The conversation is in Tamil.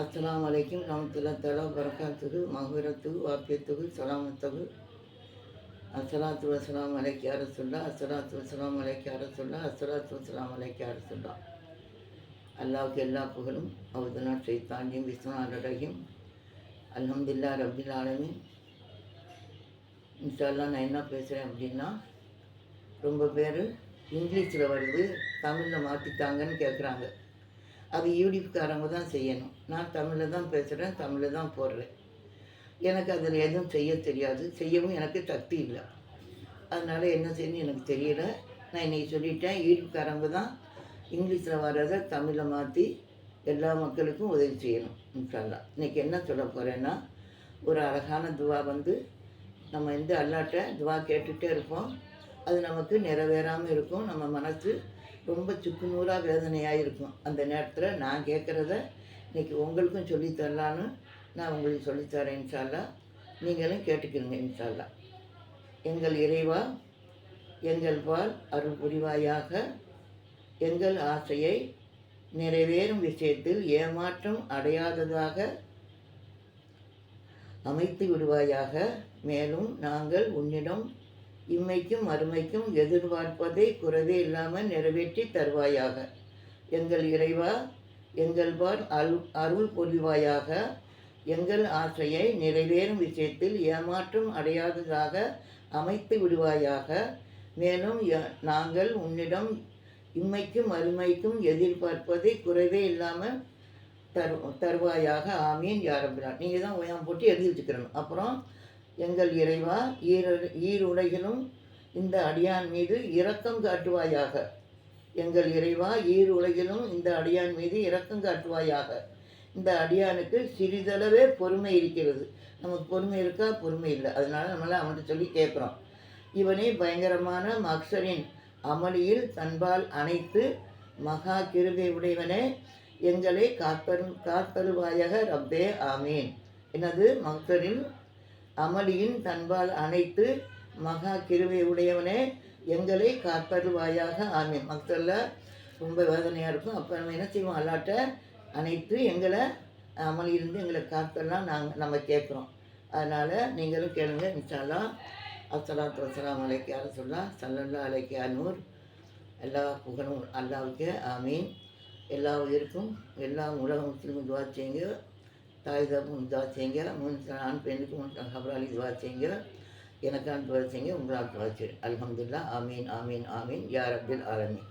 அஸ்ஸலாமு அலைக்கும் ரஹ்மத்துல்லாஹி தஆலா பரக்காத்துஹு மக்ஃபிரத்துஹு வாஃபியத்துஹு ஸலாமத்துஹு அஸ்ஸலாத்து வஸ்ஸலாமு அலைக்க யா ரசூலல்லாஹ் அஸ்ஸலாத்து வஸ்ஸலாமு அலைக்க யா ரசூலல்லாஹ் அஸ்ஸலாத்து வஸ்ஸலாமு அலைக்க யா ரசூலல்லாஹ். அல்லாஹ்வுக்கு எல்லா புகழும். அவுதுனா ஷைத்தானியும் பிஸ்மில்லாஹிர் அல்ஹம்துலில்லாஹி ரப்பில் ஆலமீன். இன்ஷா அல்லாஹ் நான் என்ன பேசுகிறேன் அப்படின்னா, ரொம்ப பேர் இங்கிலீஷில் வருது தமிழில் மாற்றித்தாங்கன்னு கேட்குறாங்க. அது யூடியூப்காரங்க தான் செய்யணும். நான் தமிழில் தான் பேசுகிறேன், தமிழில் தான் போடுறேன். எனக்கு அதில் எதுவும் செய்ய தெரியாது, செய்யவும் எனக்கு சக்தி இல்லை. அதனால் என்ன செய்யணும்னு எனக்கு தெரியல. நான் இன்றைக்கி சொல்லிட்டேன், யூடியூப்காரங்க தான் இங்கிலீஷில் வர்றதை தமிழில் மாற்றி எல்லா மக்களுக்கும் உதவி செய்யணும். இன்ஷா அல்லாஹ் இன்றைக்கி என்ன சொல்ல போகிறேன்னா, ஒரு அழகான துவா நம்ம அல்லாட்ட துவா கேட்டுகிட்டே இருப்போம். அது நமக்கு நிறைவேறாமல் இருக்கும். நம்ம மனசு ரொம்ப சுக்குநூறாக வேதனையாக இருக்கும். அந்த நேரத்தில் நான் கேட்குறத இன்றைக்கி உங்களுக்கும் சொல்லித்தரலான்னு நான் உங்களுக்கு சொல்லித்தரேன். இன்ஷா அல்லாஹ் நீங்களும் கேட்டுக்கிறீங்க. இன்ஷா அல்லாஹ். எங்கள் இறைவா, எங்கள் பால் அருள் புரிவாயாக. எங்கள் ஆசையை நிறைவேறும் விஷயத்தில் ஏமாற்றம் அடையாததாக அமைத்து விடுவாயாக. மேலும் நாங்கள் உன்னிடம் இம்மைக்கும் மறுமைக்கும் எதிர்பார்ப்பதை குறைவே இல்லாமல் நிறைவேற்றி தருவாயாக. எங்கள் இறைவா, எங்கள் பால் அருள் பொழிவாயாக. எங்கள் ஆசையை நிறைவேறும் விஷயத்தில் ஏமாற்றம் அடையாததாக அமைத்து விடுவாயாக. மேலும் நாங்கள் உன்னிடம் இம்மைக்கும் மறுமைக்கும் எதிர்பார்ப்பதை குறைவே இல்லாமல் தருவாயாக. ஆமீன் யா ரப்பல். நீங்கள் தான் ஓயாம போட்டு எழுதி வச்சுக்கிறணும். அப்புறம் எங்கள் இறைவா, ஈருலகிலும் இந்த அடியான் மீது இரக்கம் காட்டுவாயாக. எங்கள் இறைவா, ஈருலகிலும் இந்த அடியான் மீது இரக்கம் காட்டுவாயாக. இந்த அடியானுக்கு சிறிதளவே பொறுமை இருக்கிறது. நமக்கு பொறுமை இருக்கா? பொறுமை இல்லை. அதனால் நம்மளால் அவன்கிட்ட சொல்லி கேட்குறோம். இவனை பயங்கரமான மக்சரின் அமளியில் தன்பால் அணைத்து மகா கிருபை உடையவனே எங்களை காத்தருவாயாக ரப்பே. ஆமீன். எனது மக்சரின் அமளியின் தன்பால் அனைத்து மகா கிருபை உடையவனே எங்களை காத்தருவாயாக. ஆமீன். மக்களில் ரொம்ப வேதனையாக இருக்கும். அப்போ நம்ம என்ன செய்வோம்? அல்லாட்ட அனைத்து எங்களை அமளியிலிருந்து எங்களை காத்தெல்லாம் நம்ம கேட்குறோம். அதனால் நீங்களும் கேளுங்க. இன்ஷா அல்லாஹ். அஸ்ஸலாத்து வஸ்ஸலாமு அலைக்க யா ரசூலல்லாஹ் ஸல்லல்லாஹு அலைஹி வ நூர். எல்லா புகழும் அல்லாஹ்வுக்கே. ஆமீன். எல்லா உயிருக்கும் எல்லா உலக முஸ்லிமும் துவா செய்யுங்க. தாய் தகப்பன் துவா செய்யுங்க. ஆண் பெண்ணுக்கு ஹபராலி துவா செய்யுங்க. எனக்கான துவா செய்யுங்க. உங்களால் துவா செய்யுங்க. அல்ஹம்துலில்லாஹ். ஆமீன் ஆமீன் ஆமீன் யா ரப்பில் ஆலமீன்.